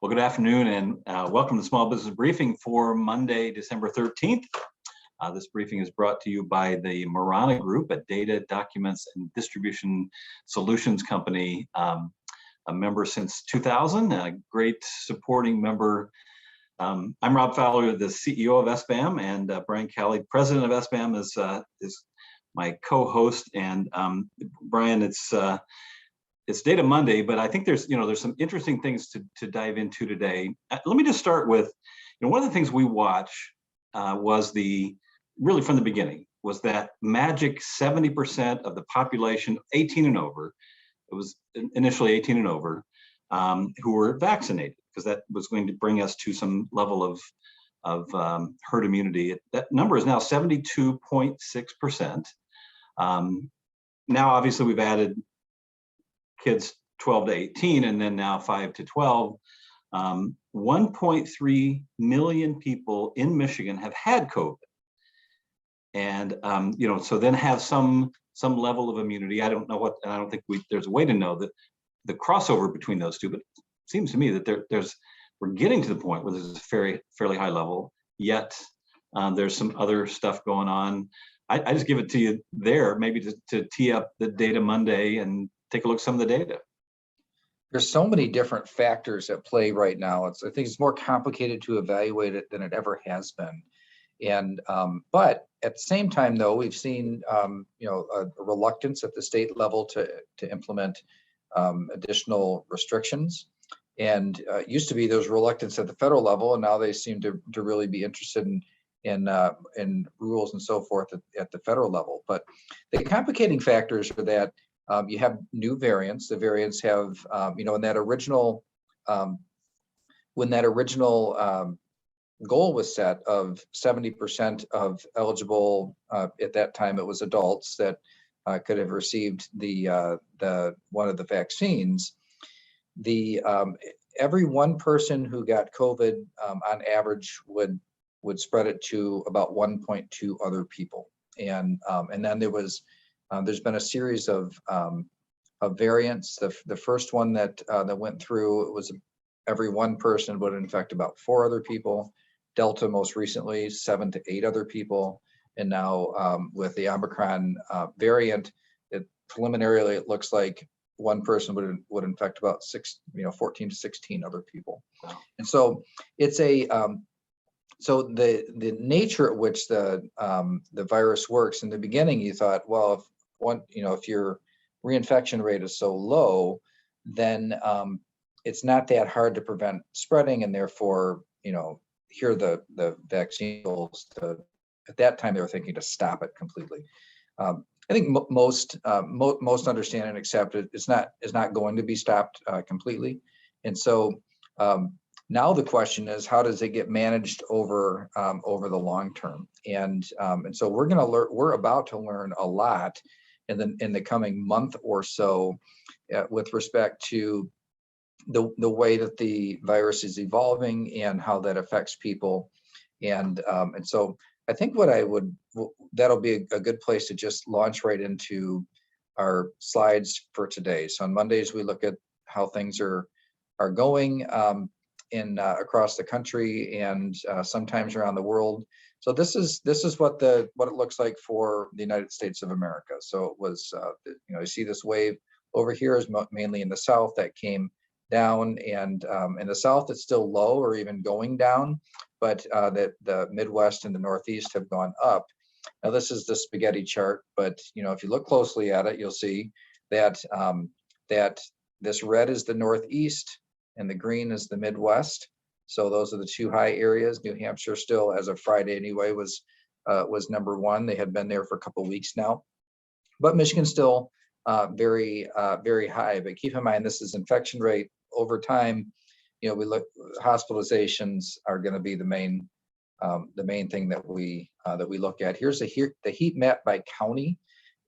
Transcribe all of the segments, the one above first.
Well, good afternoon and welcome to Small Business Briefing for Monday, December 13th. This briefing is brought to you by the Marana Group, a data, documents, and distribution solutions company, a member since 2000, a great supporting member. I'm Rob Fowler, the CEO of SBAM, and Brian Calley, president of SBAM, is my co-host. And Brian, it's Data Monday, but I think there's some interesting things to dive into today. Let me just start with, one of the things we watch was really from the beginning, was that magic 70% of the population 18 and over, it was initially 18 and over, who were vaccinated, because that was going to bring us to some level of herd immunity. That number is now 72.6%. Now, obviously, we've added kids 12 to 18, and then now 5 to 12. 1.3 million people in Michigan have had COVID, and so then have some level of immunity. I don't know what, and I don't think there's a way to know that the crossover between those two. But it seems to me that we're getting to the point where there's a fairly high level. Yet there's some other stuff going on. I just give it to you there, maybe to tee up the Data Monday and take a look at some of the data. There's so many different factors at play right now. I think it's more complicated to evaluate it than it ever has been. And but at the same time, though, we've seen a reluctance at the state level to implement additional restrictions. And it used to be there was reluctance at the federal level, and now they seem to really be interested in rules and so forth at the federal level. But the complicating factors are that you have new variants. The variants have, when that original goal was set of 70% of eligible, at that time it was adults that could have received the one of the vaccines. Every one person who got COVID on average would spread it to about 1.2 other people, and then there's been a series of variants. The first one that went through, it was every one person would infect about 4 other people. Delta most recently 7 to 8 other people, and now with the Omicron variant, preliminarily it looks like one person would infect about 14 to 16 other people. Wow. And so it's so the nature at which the virus works. In the beginning, you thought, well, if your reinfection rate is so low, then it's not that hard to prevent spreading, and therefore, here the vaccine goals. At that time, they were thinking to stop it completely. I think most understand and accept it. It's not going to be stopped completely, and so now the question is, how does it get managed over the long term? And so we're about to learn a lot in the coming month or so with respect to the way that the virus is evolving and how that affects people. And so I think that'll be a good place to just launch right into our slides for today. So on Mondays, we look at how things are going across the country and sometimes around the world. So this is what it looks like for the United States of America. So it was, you see this wave over here is mainly in the South that came down, and in the South it's still low or even going down, but the Midwest and the Northeast have gone up. Now this is the spaghetti chart, but if you look closely at it, you'll see that that this red is the Northeast and the green is the Midwest. So those are the two high areas. New Hampshire still, as of Friday anyway, was number one. They had been there for a couple of weeks now, but Michigan's still very high. But keep in mind, this is infection rate over time. We look, hospitalizations are going to be the main thing that we look at. Here's the heat map by county,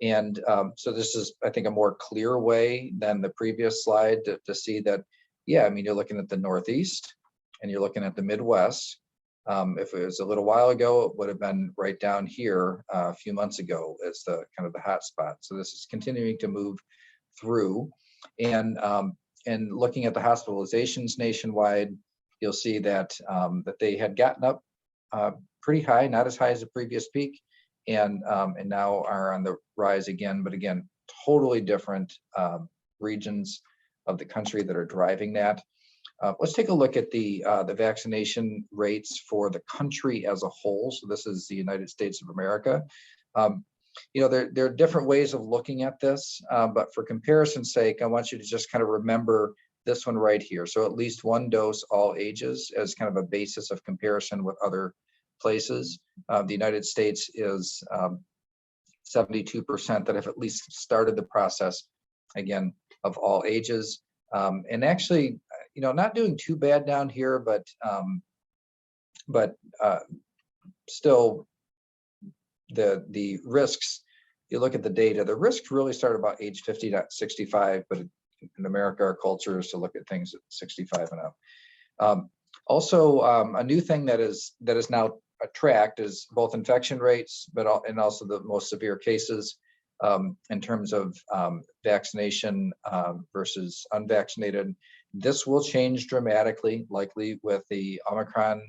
and so this is, I think, a more clear way than the previous slide to see that. Yeah, I mean, you're looking at the Northeast and you're looking at the Midwest. If it was a little while ago, it would have been right down here a few months ago as the kind of the hot spot. So this is continuing to move through, and and looking at the hospitalizations nationwide, you'll see that that they had gotten up pretty high, not as high as the previous peak, and now are on the rise again. But again, totally different regions of the country that are driving that. Let's take a look at the vaccination rates for the country as a whole. So this is the United States of America. You know, there are different ways of looking at this, but for comparison's sake, I want you to just kind of remember this one right here. So at least one dose, all ages, as kind of a basis of comparison with other places. The United States is 72% that have at least started the process, again, of all ages. And actually, you know, not doing too bad down here, but still the risks, you look at the data, the risks really start about age 50 to 65, but in America, our culture is to look at things at 65 and up. Also, a new thing that is now tracked is both infection rates, and also the most severe cases in terms of vaccination versus unvaccinated. This will change dramatically, likely with the Omicron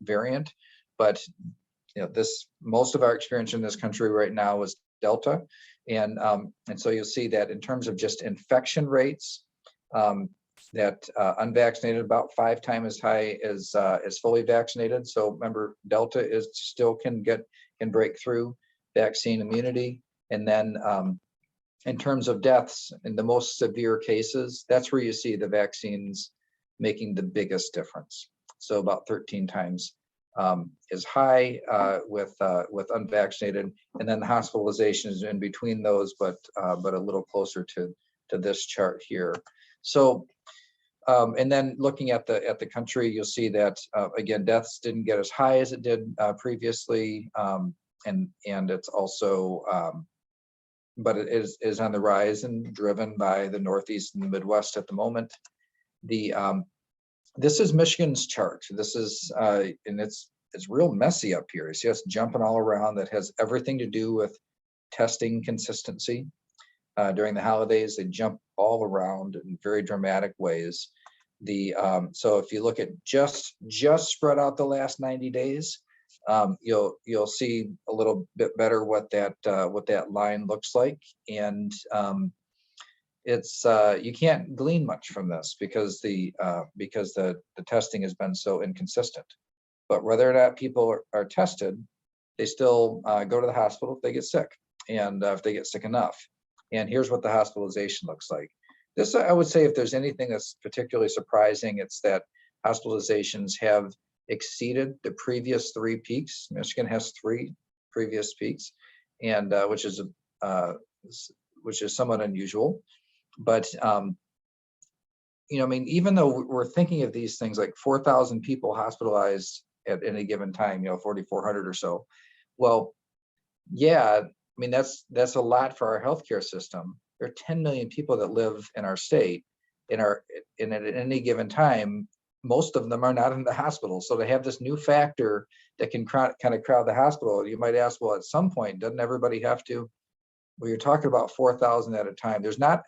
variant, but you know, most of our experience in this country right now is Delta, and so you'll see that in terms of just infection rates, that unvaccinated about 5 times as high as fully vaccinated. So remember, Delta is still can break through vaccine immunity, and then in terms of deaths in the most severe cases, that's where you see the vaccines making the biggest difference. So about 13 times is high with unvaccinated, and then the hospitalizations in between those, but a little closer to this chart here. So, and then looking at the country, you'll see that again, deaths didn't get as high as it did previously, and it's also, but it is on the rise and driven by the Northeast and the Midwest at the moment. This is Michigan's chart. This is, and it's real messy up here. You see us jumping all around. That has everything to do with testing consistency. During the holidays, they jump all around in very dramatic ways. So if you look at just spread out the last 90 days, you'll see a little bit better what that line looks like. And it's you can't glean much from this because the testing has been so inconsistent. But whether or not people are tested, they still go to the hospital if they get sick, and if they get sick enough. And here's what the hospitalization looks like. This, I would say, if there's anything that's particularly surprising, it's that hospitalizations have exceeded the previous 3 peaks. Michigan has 3 previous peaks, and which is somewhat unusual. But you know, I mean, even though we're thinking of these things like 4,000 people hospitalized at any given time, you know, 4,400 or so. Well, yeah, I mean, that's a lot for our healthcare system. There are 10 million people that live in our state, and at any given time, most of them are not in the hospital. So to have this new factor that can kind of crowd the hospital, you might ask, well, at some point, doesn't everybody have to? Well, you're talking about 4,000 at a time. There's not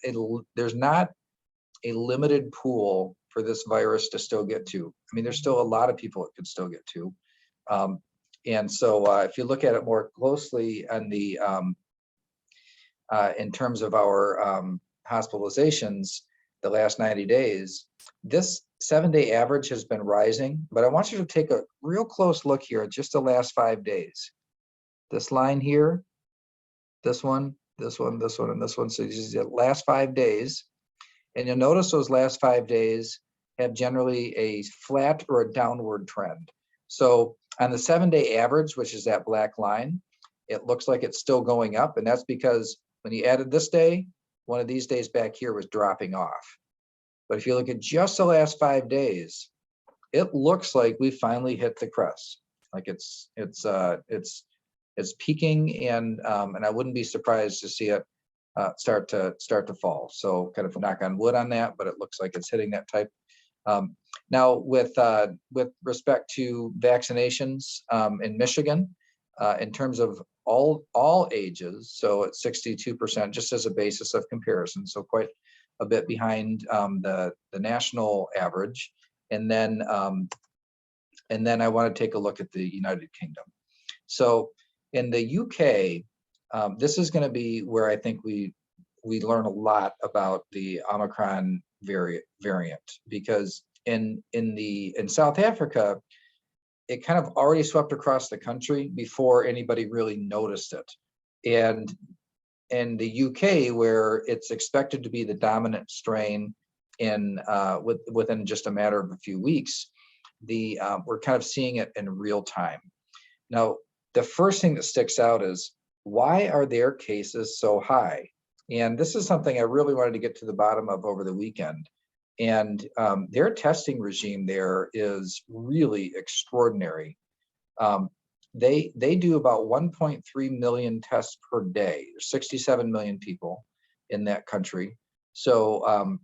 a limited pool for this virus to still get to. I mean, there's still a lot of people it could still get to. And so if you look at it more closely on the in terms of our hospitalizations the last 90 days, this 7-day average has been rising, but I want you to take a real close look here at just the last 5 days. This line here, this one, this one, this one, and this one. So this is the last 5 days. And you'll notice those last 5 days have generally a flat or a downward trend. So on the 7-day average, which is that black line, it looks like it's still going up. And that's because when you added this day, one of these days back here was dropping off. But if you look at just the last 5 days, it looks like we finally hit the crest. Like it's peaking, and I wouldn't be surprised to see it start to fall. So kind of knock on wood on that, but it looks like it's hitting that type. Now with respect to vaccinations in Michigan, in terms of all ages, so at 62%, just as a basis of comparison, so quite a bit behind the national average. And then I want to take a look at the United Kingdom. So in the UK, this is going to be where I think we learn a lot about the Omicron variant, because in South Africa, it kind of already swept across the country before anybody really noticed it. And in the UK, where it's expected to be the dominant strain within just a matter of a few weeks, we're kind of seeing it in real time. Now, the first thing that sticks out is, why are their cases so high? And this is something I really wanted to get to the bottom of over the weekend. And their testing regime there is really extraordinary. They do about 1.3 million tests per day. There's 67 million people in that country. So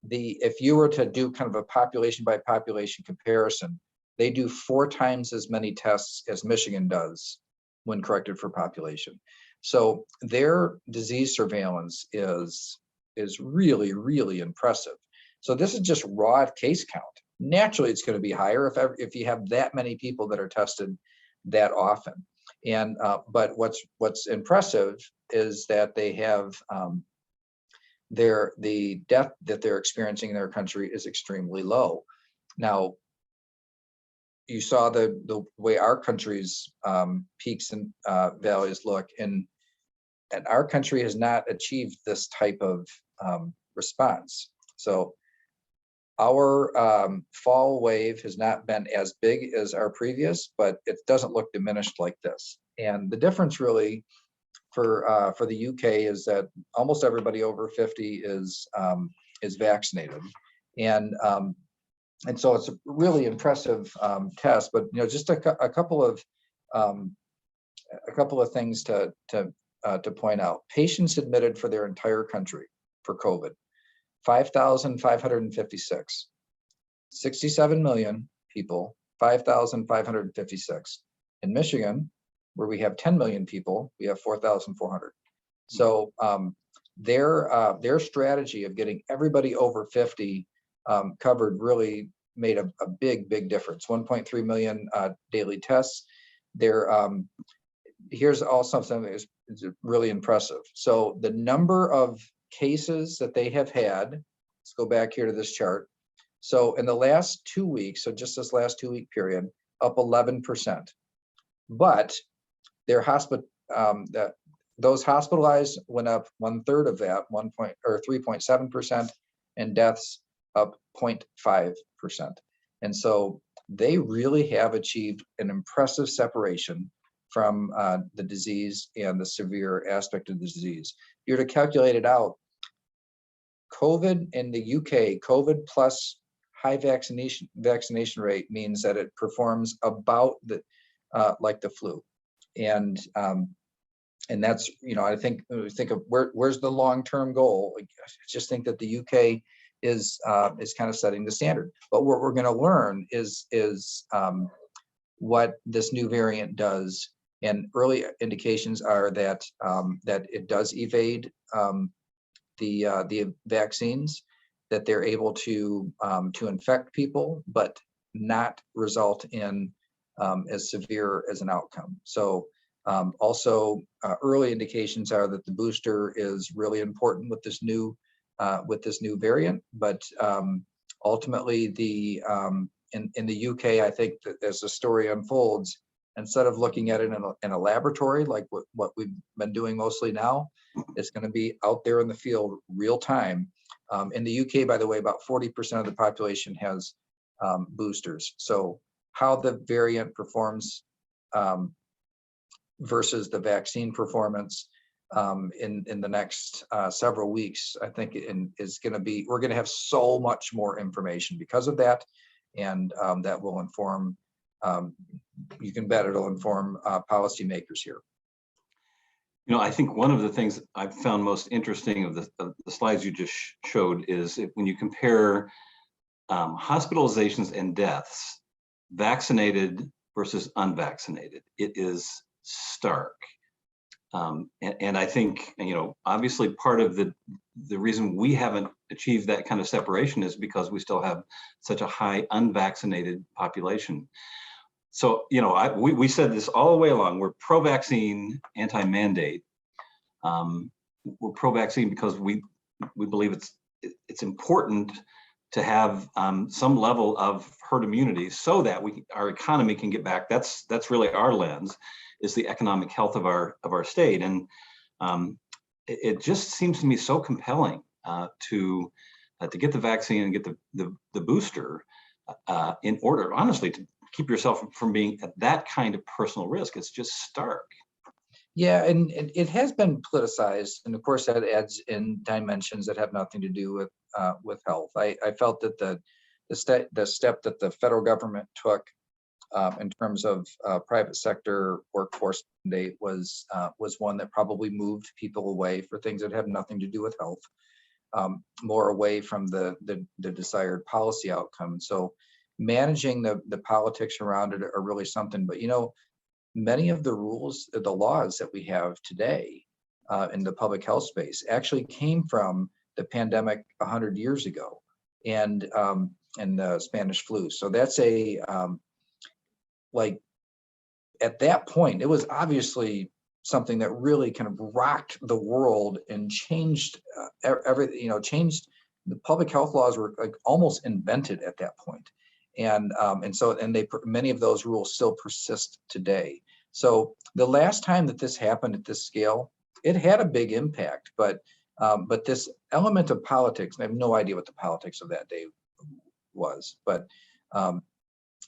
if you were to do kind of a population by population comparison, they do 4 times as many tests as Michigan does when corrected for population. So their disease surveillance is really, really impressive. So this is just raw case count. Naturally, it's going to be higher if you have that many people that are tested that often. And but what's impressive is that they have the death that they're experiencing in their country is extremely low. Now, you saw the way our country's peaks and valleys look, and our country has not achieved this type of response. So our fall wave has not been as big as our previous, but it doesn't look diminished like this. And the difference really for the UK is that almost everybody over 50 is vaccinated, and so it's a really impressive test. But just a couple of things to point out. Patients admitted for their entire country for COVID, 5,556. 67 million people, 5,556. In Michigan, where we have 10 million people, we have 4,400. So their strategy of getting everybody over 50 covered really made a big difference. 1.3 million daily tests. Here's also something that is really impressive. So the number of cases that they have had, let's go back here to this chart. So in the last 2 weeks, so just this last 2 week period, up 11%. But their those hospitalized went up 1/3 of that, 3.7%, and deaths up 0.5%. And so they really have achieved an impressive separation from the disease and the severe aspect of the disease. You're to calculate it out. COVID in the UK, COVID plus high vaccination rate means that it performs about like the flu. And that's, I think of where's the long-term goal. I just think that the UK is kind of setting the standard. But what we're going to learn is what this new variant does, and early indications are that it does evade the vaccines, that they're able to infect people, but not result in as severe as an outcome. So also early indications are that the booster is really important with this new variant. But ultimately, in the UK, I think that as the story unfolds, instead of looking at it in a laboratory like what we've been doing mostly now, it's going to be out there in the field real time. In the UK, by the way, about 40% of the population has boosters. So how the variant performs versus the vaccine performance in the next several weeks, I think is going to be, we're going to have so much more information because of that, and that will inform, you can bet it'll inform policymakers here. I think one of the things I've found most interesting of the slides you just showed is when you compare hospitalizations and deaths, vaccinated versus unvaccinated, it is stark. And I think, obviously part of the reason we haven't achieved that kind of separation is because we still have such a high unvaccinated population. So, we said this all the way along. We're pro-vaccine, anti-mandate. We're pro-vaccine because we believe it's important to have some level of herd immunity so that our economy can get back. That's really our lens, is the economic health of our state. And it just seems to me so compelling to get the vaccine and get the booster in order, honestly, to keep yourself from being at that kind of personal risk. It's just stark. Yeah, and it has been politicized, and of course that adds in dimensions that have nothing to do with health. I felt that the step that the federal government took in terms of private sector workforce mandate was one that probably moved people away for things that have nothing to do with health, more away from the desired policy outcome. So managing the politics around it are really something. But many of the rules, the laws that we have today in the public health space actually came from the pandemic 100 years ago and the Spanish flu. So that's like at that point, it was obviously something that really kind of rocked the world and changed everything. Changed the public health laws were like almost invented at that point. And many of those rules still persist today. So the last time that this happened at this scale, it had a big impact. But this element of politics, and I have no idea what the politics of that day was, but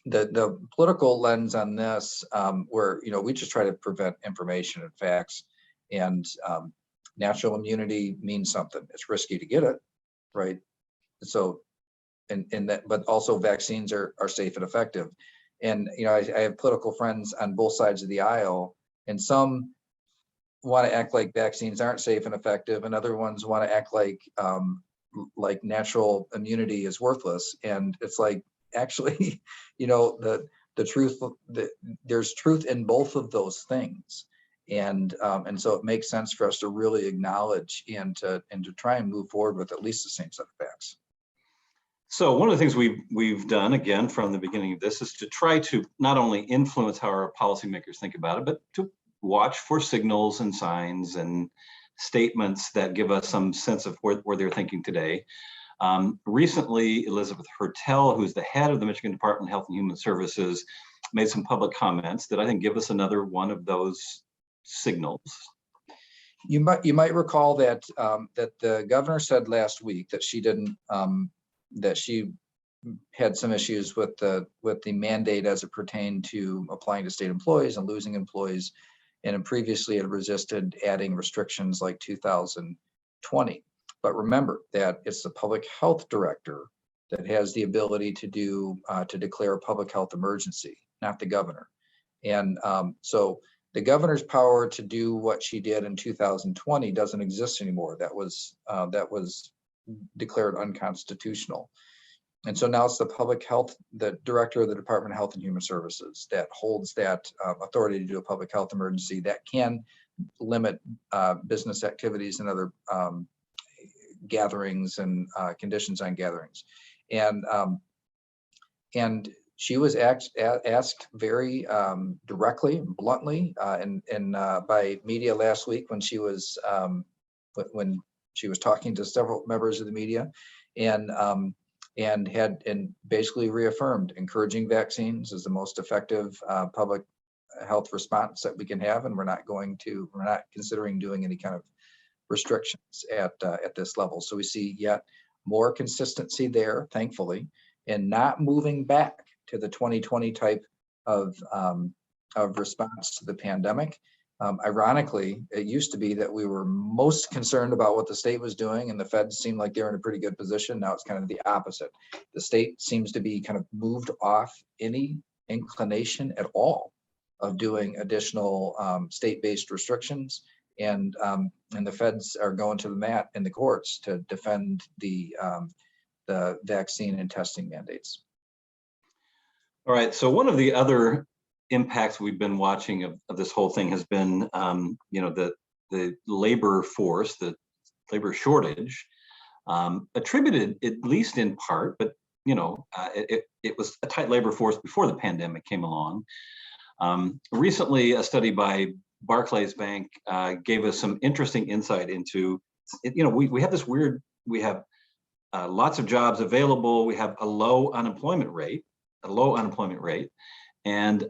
the political lens on this, where we just try to prevent information and facts, and natural immunity means something. It's risky to get it, right? So. But also vaccines are safe and effective. And, I have political friends on both sides of the aisle, and some want to act like vaccines aren't safe and effective, and other ones want to act like natural immunity is worthless. And it's like, actually, the truth, there's truth in both of those things. And so it makes sense for us to really acknowledge and to try and move forward with at least the same set of facts. So one of the things we've done, again, from the beginning of this, is to try to not only influence how our policymakers think about it, but to watch for signals and signs and statements that give us some sense of where they're thinking today. Recently, Elizabeth Hertel, who's the head of the Michigan Department of Health and Human Services, made some public comments that I think give us another one of those signals. You might recall that the governor said last week that she didn't. That she had some issues with the mandate as it pertained to applying to state employees and losing employees, and previously had resisted adding restrictions like 2020. But remember that it's the public health director that has the ability to declare a public health emergency, not the governor. And so the governor's power to do what she did in 2020 doesn't exist anymore. That was declared unconstitutional. And so now it's the director of the Department of Health and Human Services that holds that authority to do a public health emergency that can limit business activities and other gatherings and conditions on gatherings. And she was asked very directly, bluntly, by media last week when she was talking to several members of the media, and basically reaffirmed encouraging vaccines is the most effective public health response that we can have, and we're not considering doing any kind of restrictions at this level. So we see yet more consistency there, thankfully, and not moving back to the 2020 type of response to the pandemic. Ironically, it used to be that we were most concerned about what the state was doing, and the feds seemed like they're in a pretty good position. Now it's kind of the opposite. The state seems to be kind of moved off any inclination at all of doing additional state-based restrictions, and the feds are going to the mat in the courts to defend the vaccine and testing mandates. All right. So one of the other impacts we've been watching of this whole thing has been, the labor force, the labor shortage, attributed at least in part, but it was a tight labor force before the pandemic came along. Recently, a study by Barclays Bank gave us some interesting insight into, we have this weird, we have lots of jobs available, we have a low unemployment rate, and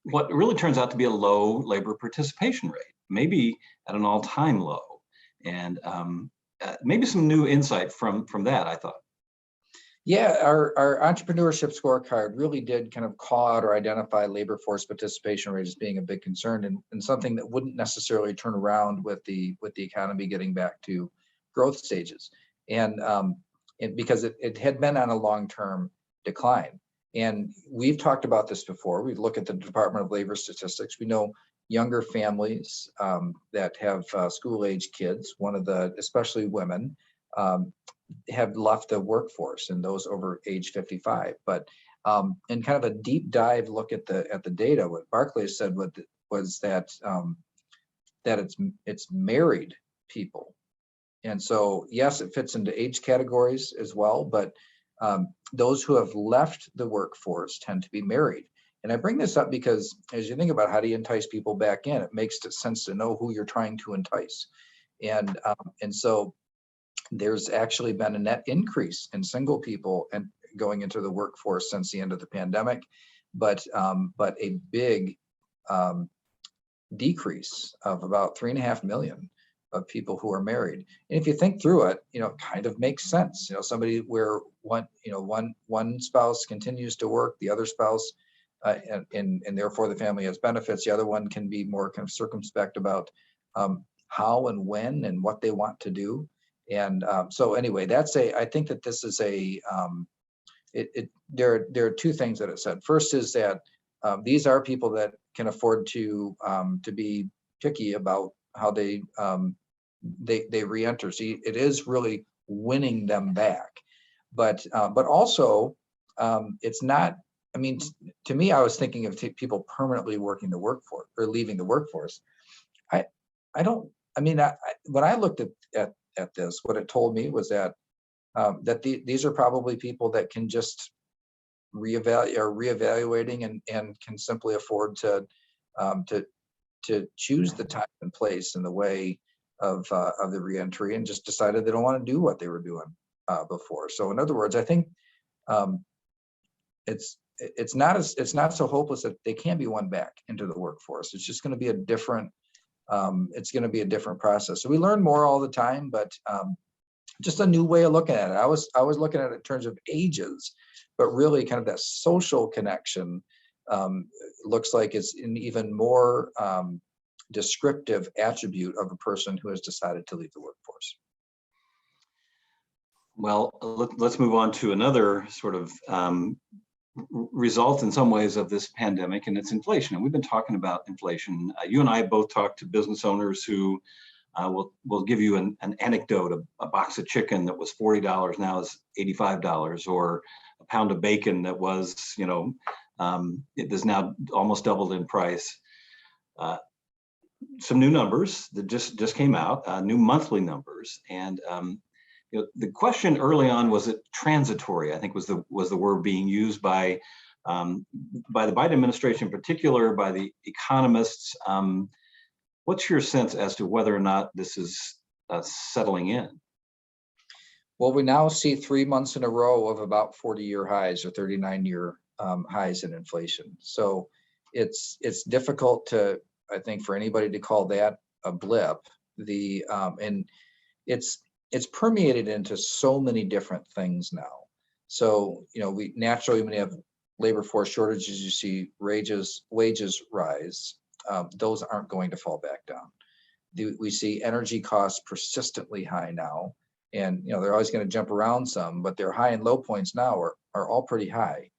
what really turns out to be a low labor participation rate, maybe at an all-time low, and maybe some new insight from that, I thought. Yeah, our entrepreneurship scorecard really did kind of call out or identify labor force participation rate as being a big concern, and something that wouldn't necessarily turn around with the economy getting back to growth stages, and because it had been on a long-term decline. And we've talked about this before. We look at the Department of Labor statistics. We know younger families that have school-age kids, especially women, have left the workforce, and those over age 55. But in kind of a deep dive look at the data, what Barclays said was that it's married people. And so, yes, it fits into age categories as well, but those who have left the workforce tend to be married. And I bring this up because as you think about how do you entice people back in, it makes sense to know who you're trying to entice. And so there's actually been a net increase in single people and going into the workforce since the end of the pandemic, but a big decrease of about 3.5 million of people who are married. And if you think through it, it kind of makes sense. Somebody where one spouse continues to work, the other spouse, and therefore the family has benefits. The other one can be more kind of circumspect about how and when and what they want to do. And so anyway, I think that this is there are two things that it said. First is that these are people that can afford to be picky about how they re-enter. See, it is really winning them back, but also it's not. I mean, to me, I was thinking of people permanently working the workforce or leaving the workforce. I don't. I mean, when I looked at this, what it told me was that these are probably people that can just reevaluating and can simply afford to choose the time and place and the way of the reentry, and just decided they don't want to do what they were doing before. So in other words, I think it's not so hopeless that they can be won back into the workforce. It's just going to be a different process. So we learn more all the time, but just a new way of looking at it. I was looking at it in terms of ages, but really kind of that social connection looks like it's an even more descriptive attribute of a person who has decided to leave the workforce. Well, let's move on to another sort of result in some ways of this pandemic, and it's inflation. And we've been talking about inflation. You and I both talked to business owners who will give you an anecdote. A box of chicken that was $40 now is $85, or a pound of bacon that was, it is now almost doubled in price. Some new numbers that just came out, new monthly numbers, and the question early on, was it transitory? I think was the word being used by the Biden administration in particular, by the economists. What's your sense as to whether or not this is settling in? Well, we now see 3 months in a row of about 40-year highs or 39-year highs in inflation. So it's difficult to, I think, for anybody to call that a blip. And it's permeated into so many different things now. So, we naturally, when you have labor force shortages, you see wages rise. Those aren't going to fall back down. We see energy costs persistently high now, and they're always going to jump around some, but their high and low points now are all pretty high.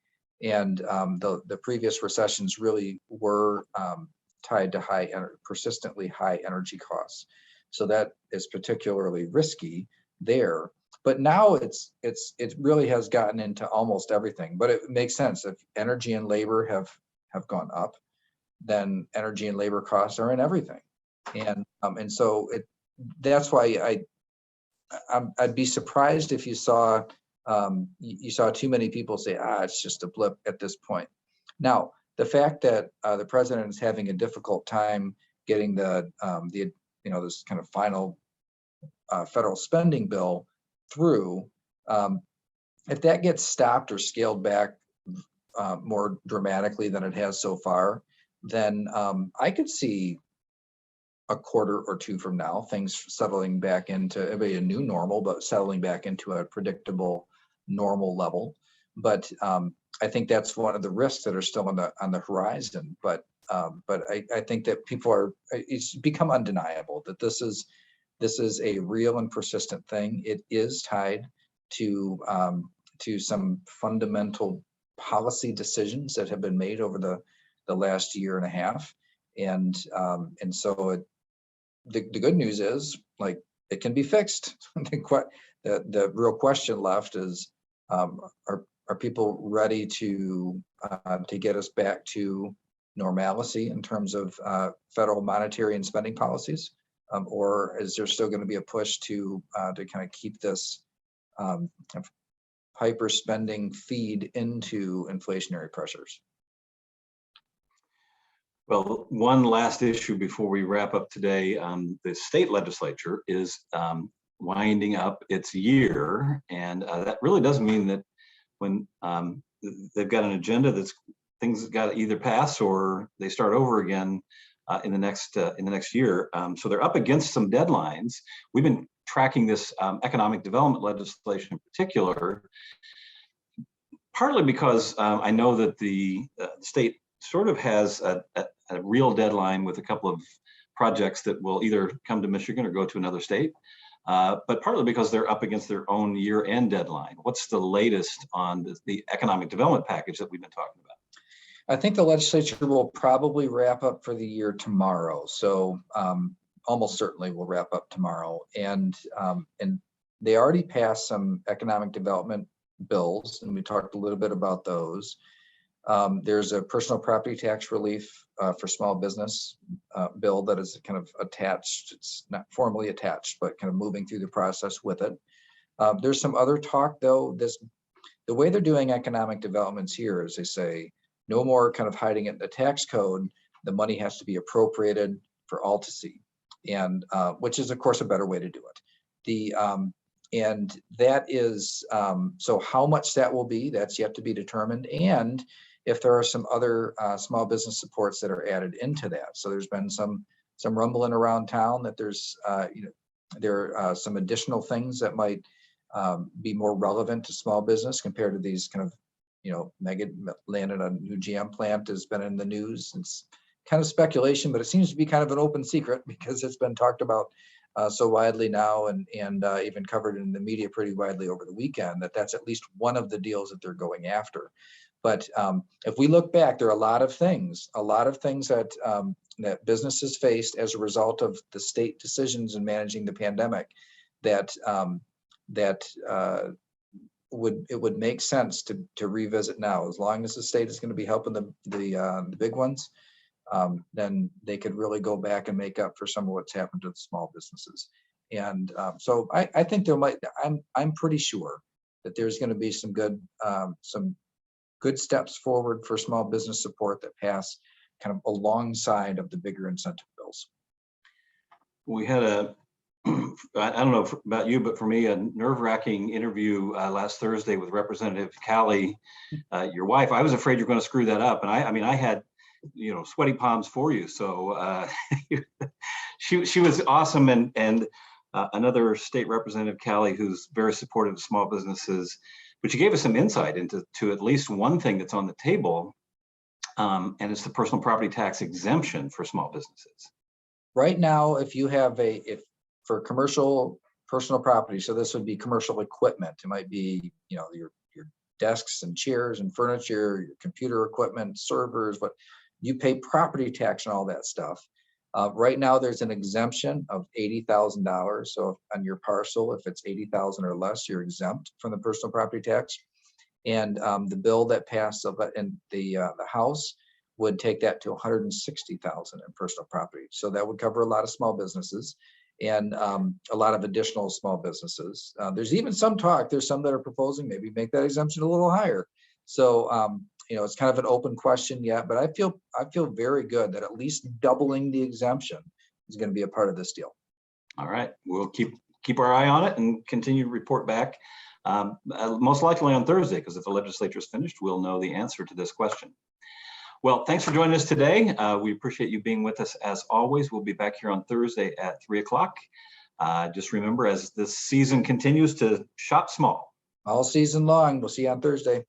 And the previous recessions really were tied to persistently high energy costs. So that is particularly risky there. But now it really has gotten into almost everything. But it makes sense if energy and labor have gone up, then energy and labor costs are in everything. And so that's why I'd be surprised if you saw you saw too many people say, it's just a blip at this point. Now, the fact that the president is having a difficult time getting the this kind of final federal spending bill through, if that gets stopped or scaled back more dramatically than it has so far, then I could see a quarter or two from now, things settling back into a new normal, but settling back into a predictable normal level. But I think that's one of the risks that are still on the horizon. But I think that it's become undeniable that this is a real and persistent thing. It is tied to some fundamental policy decisions that have been made over the last year and a half. And so the good news is, like, it can be fixed. The real question left is, are people ready to get us back to normalcy in terms of federal monetary and spending policies, or is there still going to be a push to kind of keep this hyper spending feed into inflationary pressures? Well, one last issue before we wrap up today. The state legislature is winding up its year, and that really does mean that when they've got an agenda that's things got to either pass or they start over again in the next year. So they're up against some deadlines. We've been tracking this economic development legislation in particular, partly because I know that the state sort of has a real deadline with a couple of projects that will either come to Michigan or go to another state, but partly because they're up against their own year-end deadline. What's the latest on the economic development package that we've been talking about? I think the legislature will probably wrap up for the year tomorrow. So almost certainly will wrap up tomorrow. And they already passed some economic development bills, and we talked a little bit about those. There's a personal property tax relief for small business bill that is kind of attached. It's not formally attached, but kind of moving through the process with it. There's some other talk, though. The way they're doing economic developments here is they say no more kind of hiding it in the tax code. The money has to be appropriated for all to see, and which is, of course, a better way to do it. And that is, so how much that will be, that's yet to be determined. And if there are some other small business supports that are added into that. So there's been some rumbling around town that there are some additional things that might be more relevant to small business compared to these kind of, mega landed a new GM plant has been in the news. It's kind of speculation, but it seems to be kind of an open secret because it's been talked about so widely now and even covered in the media pretty widely over the weekend that's at least one of the deals that they're going after. But if we look back, there are a lot of things that businesses faced as a result of the state decisions in managing the pandemic that it would make sense to revisit now. As long as the state is going to be helping the big ones, then they could really go back and make up for some of what's happened to the small businesses. And so I think I'm pretty sure that there's going to be some good steps forward for small business support that pass kind of alongside of the bigger incentive bills. We had I don't know about you, but for me, a nerve-wracking interview last Thursday with Representative Callie, your wife. I was afraid you're going to screw that up, and I had sweaty palms for you. So she was awesome, and another state representative, Callie, who's very supportive of small businesses. But she gave us some insight into at least one thing that's on the table, and it's the personal property tax exemption for small businesses. Right now, if you have for commercial personal property, so this would be commercial equipment. It might be your desks and chairs and furniture, your computer equipment, servers, but you pay property tax and all that stuff. Right now, there's an exemption of $80,000. So on your parcel, if it's $80,000 or less, you're exempt from the personal property tax. And the bill that passed in the House would take that to 160,000 in personal property. So that would cover a lot of small businesses and a lot of additional small businesses. There's even some talk, there's some that are proposing maybe make that exemption a little higher. So, it's kind of an open question yet, but I feel very good that at least doubling the exemption is going to be a part of this deal. All right, we'll keep our eye on it and continue to report back, most likely on Thursday, because if the legislature is finished, we'll know the answer to this question. Well, thanks for joining us today. We appreciate you being with us as always. We'll be back here on Thursday at 3 o'clock. Just remember, as this season continues, to shop small. All season long. We'll see you on Thursday.